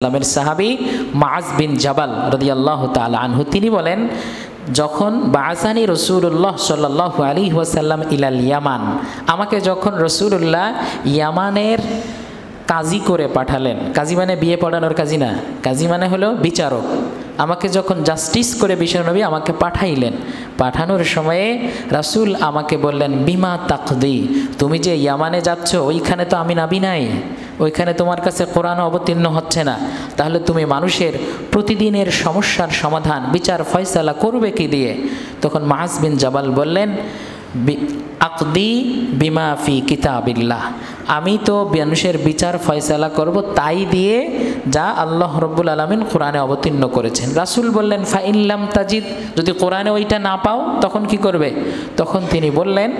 সাল্লামের সাহাবী মুআজ বিন জাবাল রাদিয়াল্লাহু তাআলা আনহু তিনি বলেন, যখন বাআসানি রাসূলুল্লাহ সাল্লাল্লাহু আলাইহি ওয়াসাল্লাম ইলাল ইয়ামান, আমাকে যখন রাসূলুল্লাহ ইয়ামানের কাজী করে পাঠালেন। কাজী মানে বিয়ে পড়ানোর কাজী না, কাজী মানে হলো বিচারক। আমাকে যখন জাস্টিস করে বিশ্বনবী আমাকে পাঠাইলেন, পাঠানোর সময়ে রাসূল আমাকে বললেন, বিমা তাকদি, তুমি যে ইয়ামানে যাচ্ছ ওইখানে তো আমি নাবি নাই, ওইখানে তোমার কাছে কোরআন অবতীর্ণ হচ্ছে না, তাহলে তুমি মানুষের প্রতিদিনের সমস্যার সমাধান বিচার ফয়সালা করবে কি দিয়ে? তখন মুআজ বিন জাবাল বললেন, আকদি বিমা ফি কিতাবিল্লাহ, আমি তো মানুষের বিচার ফয়সালা করব তাই দিয়ে যা আল্লাহ রব্বুল আলামিন কোরআনে অবতীর্ণ করেছেন। রাসূল বললেন, ফা ইল্লাম তাজিদ, যদি কোরআনে ওইটা না পাও তখন কি করবে? তখন তিনি বললেন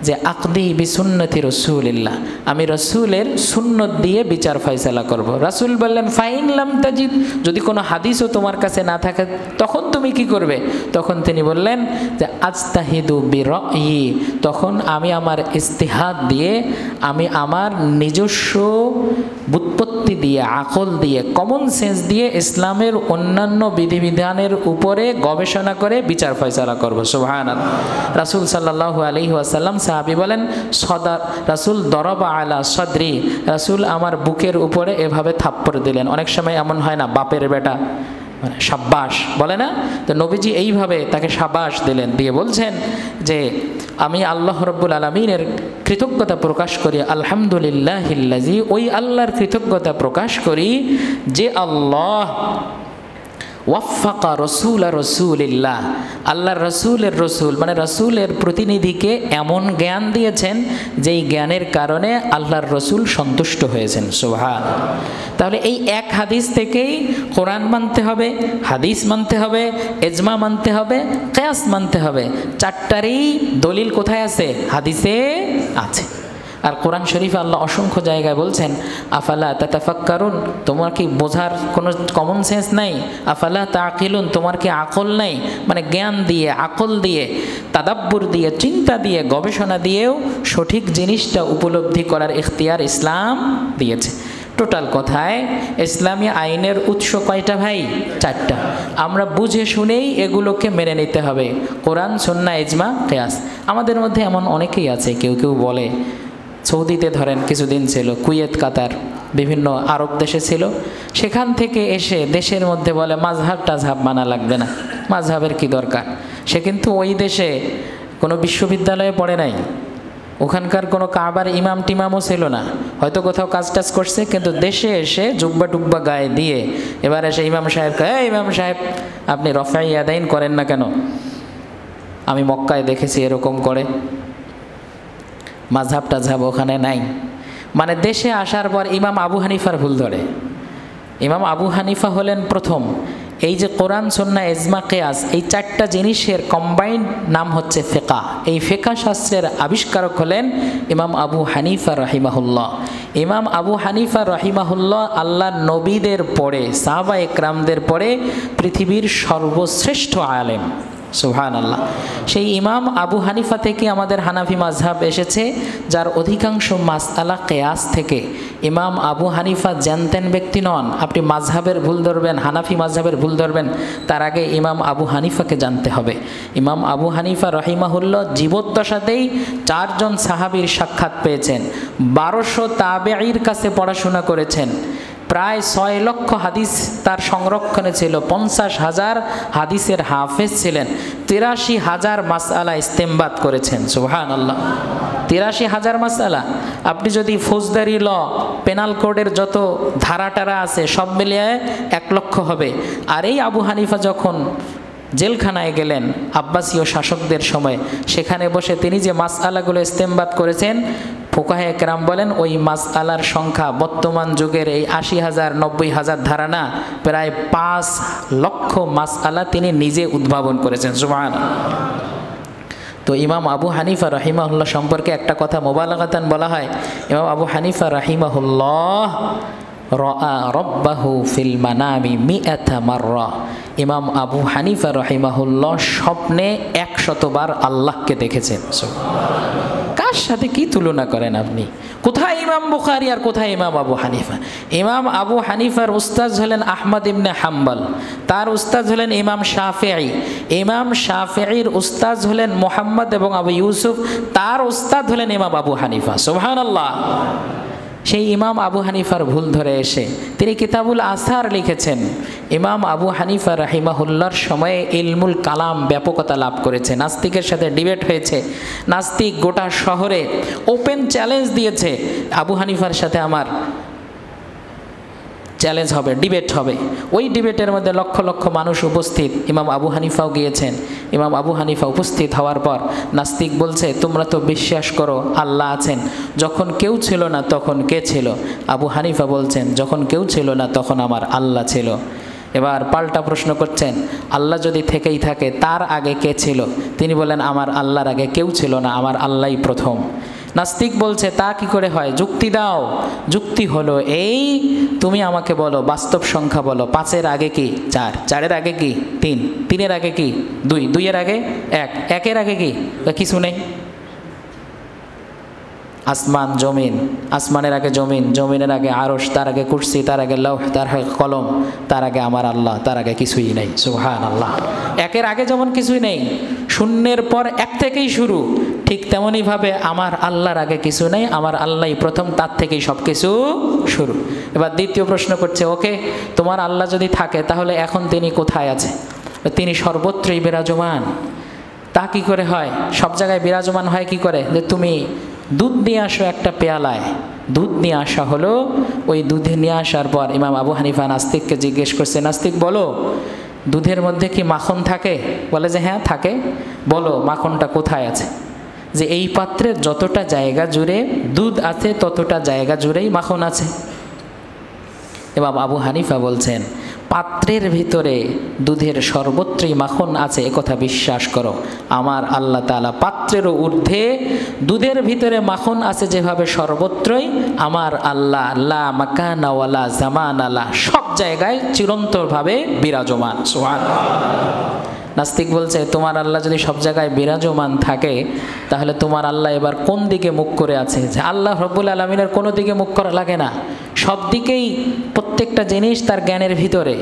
যে আকদি বিসুন্নতি রাসূলিল্লাহ, আমি রাসূলের সুন্নত দিয়ে বিচার ফয়সালা করব। রাসূল বললেন, ফা ইল্লাম তাজিদ, যদি কোনো হাদিসও তোমার কাছে না থাকে তখন তুমি কি করবে? তখন তিনি বললেন যে আজতাহিদু বিরায়ি, তখন আমি আমার ইজতিহাদ দিয়ে, আমি আমার নিজস্ব বুৎপত্তি দিয়ে, আকল দিয়ে, কমন সেন্স দিয়ে ইসলামের অন্যান্য বিধিবিধানের উপরে গবেষণা করে বিচার ফয়সালা করব। সুবহানাল্লাহ। রাসূল সাল্লাল্লাহু আলাইহি ওয়াসাল্লাম, সাহাবী বলেন, সদা রাসূল দরবা আলা সদরি, রাসূল আমার বুকের উপরে এভাবে থাপ্পড় দিলেন। অনেক সময় এমন হয় না, বাপের বেটা মানে শাবাশ বলে না, তো নবীজি এইভাবে তাকে শাবাশ দিলেন, দিয়ে বলছেন যে আমি আল্লাহ রব্বুল আলামিনের কৃতজ্ঞতা প্রকাশ করি, আলহামদুলিল্লাহিল্লাযী, ওই আল্লাহর কৃতজ্ঞতা প্রকাশ করি যে আল্লাহ ওয়াফাকা রসুল আর রসুলিল্লাহ, আল্লাহর রসুলের রসুল মানে রসুলের প্রতিনিধিকে এমন জ্ঞান দিয়েছেন যেই জ্ঞানের কারণে আল্লাহর রসুল সন্তুষ্ট হয়েছেন। সুবহান। তাহলে এই এক হাদিস থেকেই কোরআন মানতে হবে, হাদিস মানতে হবে, ইজমা মানতে হবে, কিয়াস মানতে হবে। চারটারই দলিল কোথায় আছে? হাদিসে আছে। আর কোরআন শরীফে আল্লাহ অসংখ্য জায়গায় বলছেন, আফালা তাতাফাক্কারুন, তোমার কি বোঝার কোনো কমন সেন্স নাই? আফালা তাকিলুন, তোমার কি আকল নাই? মানে জ্ঞান দিয়ে, আকল দিয়ে, তাদাব্বুর দিয়ে, চিন্তা দিয়ে, গবেষণা দিয়েও সঠিক জিনিসটা উপলব্ধি করার ইখতিয়ার ইসলাম দিয়েছে। টোটাল কথায় ইসলামী আইনের উৎস কয়টা ভাই? চারটা। আমরা বুঝে শুনেই এগুলোকে মেনে নিতে হবে, কোরআন, সুন্নাহ, ইজমা, কিয়াস। আমাদের মধ্যে এমন অনেকেই আছে, কেউ কেউ বলে, সৌদিতে ধরেন কিছুদিন ছিল, কুয়েত, কাতার, বিভিন্ন আরব দেশে ছিল, সেখান থেকে এসে দেশের মধ্যে বলে মাযহাব টাযহাব মানা লাগবে না, মাযহাবের কি দরকার। সে কিন্তু ওই দেশে কোনো বিশ্ববিদ্যালয়ে পড়ে নাই, ওখানকার কোনো কাবার ইমাম টিমামও ছিল না, হয়তো কোথাও কাজ টাজ করছে, কিন্তু দেশে এসে জুব্বা টুব্বা গায়ে দিয়ে এবার এসে ইমাম সাহেব, ইমাম সাহেব আপনি রফাই আদাইন করেন না কেন? আমি মক্কায় দেখেছি এরকম করে। মাযহাব টাযহাব ওখানে নাই। মানে দেশে আসার পর ইমাম আবু হানিফার ভুল ধরে। ইমাম আবু হানিফা হলেন প্রথম। এই যে কোরআন, সুন্নাহ, ইজমা, কিয়াস, এই চারটা জিনিসের কম্বাইন্ড নাম হচ্ছে ফিকহ। এই ফিকহ শাস্ত্রের আবিষ্কারক হলেন ইমাম আবু হানিফা রাহিমাহুল্লাহ। ইমাম আবু হানিফা রাহিমাহুল্লাহ আল্লাহর নবীদের পরে, সাহাবা ইকরামদের পরে পৃথিবীর সর্বশ্রেষ্ঠ আলেম। সুবহানাল্লাহ। সেই ইমাম আবু হানিফা থেকে আমাদের হানাফি মাযহাব এসেছে, যার অধিকাংশ মাসআলা কিয়াস থেকে। ইমাম আবু হানিফা জানতেন ব্যক্তি নন। আপনি মাযহাবের ভুল ধরবেন, হানাফি মাযহাবের ভুল ধরবেন, তার আগে ইমাম আবু হানিফাকে জানতে হবে। ইমাম আবু হানিফা রাহিমাহুল্লাহ জীবদ্দশাতেই 4 জন সাহাবীর সাক্ষাৎ পেয়েছেন, 1200 তাবেঈর কাছে পড়াশোনা করেছেন, প্রায় 6 লক্ষ হাদিস তার সংরক্ষণে ছিল, 50,000 হাদিসের হাফেজ ছিলেন, 83,000 মাসআলা ইস্তেমবাত করেছেন। সুবহানাল্লাহ। 83,000 মাসআলা। আপনি যদি ফৌজদারি ল, পেনাল কোডের যত ধারাটারা আছে সব মিলিয়ে 1 লক্ষ হবে। আর এই আবু হানিফা যখন জেলখানায় গেলেন আব্বাসীয় শাসকদের সময়, সেখানে বসে তিনি যে মাসআলাগুলো ইস্তেমবাত করেছেন, ফুকাহে কেরাম বলেন ওই মাসআলার সংখ্যা বর্তমান যুগের এই 80,000 90,000 ধারা না, প্রায় 5 লক্ষ মাসআলা তিনি নিজে উদ্ভাবন করেছেন। সুবহানাল্লাহ। তো ইমাম আবু হানিফা রাহিমাহুল্লাহ সম্পর্কে একটা কথা মুবালাগাতান বলা হয়, ইমাম আবু হানিফা রাহিমাহুল্লাহ রাআ রাব্বাহু ফিল মানামি 100 মাররা। ইমাম আবু হানিফা রাহিমাহুল্লাহ স্বপ্নে 100 বার আল্লাহকে দেখেছেন। সুবহানাল্লাহ। কার সাথে কি তুলনা করেন আপনি? কোথায় ইমাম বুখারী আর কোথায় ইমাম আবু হানিফা? ইমাম আবু হানিফার উস্তাদ হলেন আহমদ ইবনে হাম্বল, তার উস্তাদ হলেন ইমাম শাফিঈ, ইমাম শাফিঈর উস্তাদ হলেন মুহাম্মদ এবং আবু ইউসুফ, তার উস্তাদ হলেন ইমাম আবু হানিফা। সুবহানাল্লাহ। সেই ইমাম আবু হানিফার ভুল ধরে এসে তিনি কিতাবুল আসার লিখেছেন। ইমাম আবু হানিফা রাহিমাহুল্লাহর সময়ে ইলমুল কালাম ব্যাপকতা লাভ করেছে, নাস্তিকের সাথে ডিবেট হয়েছে, নাস্তিক গোটা শহরে ওপেন চ্যালেঞ্জ দিয়েছে, আবু হানিফার সাথে আমার চ্যালেঞ্জ হবে, ডিবেট হবে। ওই ডিবেটের মধ্যে লক্ষ লক্ষ মানুষ উপস্থিত, ইমাম আবু হানিফাও গিয়েছেন। ইমাম আবু হানিফা উপস্থিত হওয়ার পর নাস্তিক বলছে, তোমরা তো বিশ্বাস করো আল্লাহ আছেন, যখন কেউ ছিল না তখন কে ছিল? আবু হানিফা বলছেন, যখন কেউ ছিল না তখন আমার আল্লাহ ছিল। এবার পাল্টা প্রশ্ন করছেন, আল্লাহ যদি থেকেই থাকে তার আগে কে ছিল? তিনি বলেন, আমার আল্লাহর আগে কেউ ছিল না, আমার আল্লাহই প্রথম। নাস্তিক বলছে, তা কি করে হয়? যুক্তি দাও। যুক্তি হলো এই, তুমি আমাকে বলো, বাস্তব সংখ্যা বলো, 5-এর আগে কি 4, 4-এর আগে কি 3, 3-এর আগে কি 2, 2-এর আগে 1, 1-এর আগে কি কিছু নেই। আসমান জমিন, আসমানের আগে জমিন, জমিনের আগে আরশ, তার আগে কুরসি, তার আগে লৌহ, তার আগে কলম, তার আগে আমার আল্লাহ, তার আগে কিছুই নেই। সুবহানাল্লাহ। 1-এর আগে যেমন কিছুই নেই, শূন্যের পর 1 থেকেই শুরু, ঠিক তেমনইভাবে আমার আল্লাহর আগে কিছু নেই, আমার আল্লাহই প্রথম, তার থেকেই সব কিছু শুরু। এবার দ্বিতীয় প্রশ্ন করছে, ওকে, তোমার আল্লাহ যদি থাকে তাহলে এখন তিনি কোথায় আছে? তিনি সর্বত্রই বিরাজমান। তা কি করে হয়? সব জায়গায় বিরাজমান হয় কি করে? যে তুমি দুধ নিয়ে আসো একটা পেয়ালায়, দুধ নিয়ে আসা হলো, ওই দুধে নিয়ে আসার পর ইমাম আবু হানিফা নাস্তিককে জিজ্ঞেস করছে, নাস্তিক বলো, দুধের মধ্যে কি মাখন থাকে? বলে যে হ্যাঁ থাকে। বলো মাখনটা কোথায় আছে? যে এই পাত্রের যতটা জায়গা জুড়ে দুধ আছে ততটা জায়গা জুড়েই মাখন আছে। ইমাম আবু হানিফা বলছেন, পাত্রের ভিতরে দুধের সর্বত্রই মাখন আছে একথা বিশ্বাস করো, আমার আল্লাহ তাআলা পাত্রেরও ঊর্ধ্বে, দুধের ভিতরে মাখন আছে যেভাবে সর্বত্রই, আমার আল্লাহ লা মাকানা ওয়ালা জামানা লা, সব জায়গায় চিরন্তরভাবে বিরাজমান। সুবহানাল্লাহ। নাস্তিক বলছে, তোমার আল্লাহ যদি সব জায়গায় বিরাজমান থাকে তাহলে তোমার আল্লাহ এবার কোন দিকে মুখ করে আছে? যে আল্লাহ রব্বুল আলামিনের কোনো দিকে মুখ করা লাগে না, সব দিকেই প্রত্যেকটা জিনিস তার জ্ঞানের ভিতরে।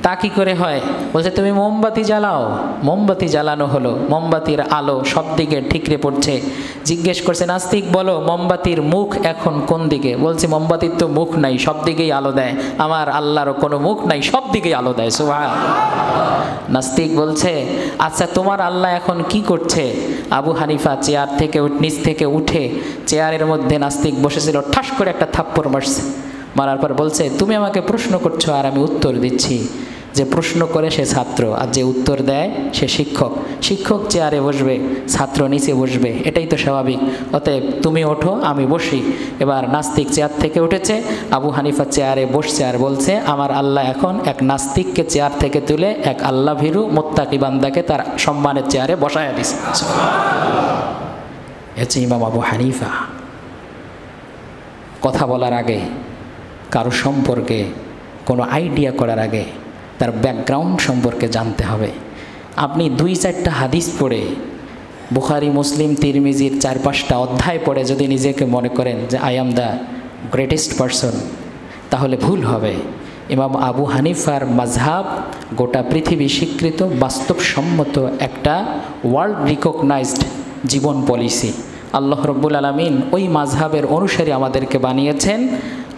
তা কি করে হয়? বলছে, তুমি মোমবাতি জ্বালাও, মোমবাতি জ্বালানো হলো, মোমবাতির আলো সব দিকে ঠিকরে পড়ছে। জিজ্ঞেস করছে নাস্তিক, বলো মোমবাতির মুখ এখন কোন দিকে? বলছে, মোমবাতির তো মুখ নাই, সব দিকেই আলো দেয়, আমার আল্লাহরও কোনো মুখ নাই, সব দিকেই আলো দেয়। সুবহানাল্লাহ। নাস্তিক বলছে, আচ্ছা তোমার আল্লাহ এখন কি করছে? আবু হানিফা চেয়ার থেকে নিচ থেকে উঠে, চেয়ারের মধ্যে নাস্তিক বসেছিল, ঠাস করে একটা থাপ্পড় মারছে। মারার পর বলছে, তুমি আমাকে প্রশ্ন করছো আর আমি উত্তর দিচ্ছি। যে প্রশ্ন করে সে ছাত্র, আর যে উত্তর দেয় সে শিক্ষক। শিক্ষক চেয়ারে বসবে, ছাত্র নিচে বসবে, এটাই তো স্বাভাবিক। অতএব তুমি ওঠো, আমি বসি। এবার নাস্তিক চেয়ার থেকে উঠেছে, আবু হানিফা চেয়ারে বসছে আর বলছে, আমার আল্লাহ এখন এক নাস্তিককে চেয়ার থেকে তুলে এক আল্লাহ ভীরু মুত্তাকি বান্দাকে তার সম্মানের চেয়ারে বসায় দিছে। হচ্ছে ইমাম আবু হানিফা। কথা বলার আগে, কারো সম্পর্কে কোনো আইডিয়া করার আগে তার ব্যাকগ্রাউন্ড সম্পর্কে জানতে হবে। আপনি 2-4টা হাদিস পড়ে, বুখারী মুসলিম তিরমিজির 4-5টা অধ্যায় পড়ে যদি নিজেকে মনে করেন যে I am the greatest person, তাহলে ভুল হবে। ইমাম আবু হানিফার মাযহাব গোটা পৃথিবী স্বীকৃত, বাস্তবসম্মত একটা ওয়ার্ল্ড রিকগনাইজড জীবন পলিসি। আল্লাহ রব্বুল আলামিন ওই মাযহাবের অনুসারী আমাদেরকে বানিয়েছেন।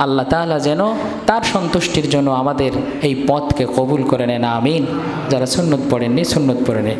আল্লাহ তাআলা যেন তার সন্তুষ্টির জন্য আমাদের এই পথকে কবুল করে নেন, আমিন। যারা সুন্নত পড়েননি সুন্নত পড়ে নেন।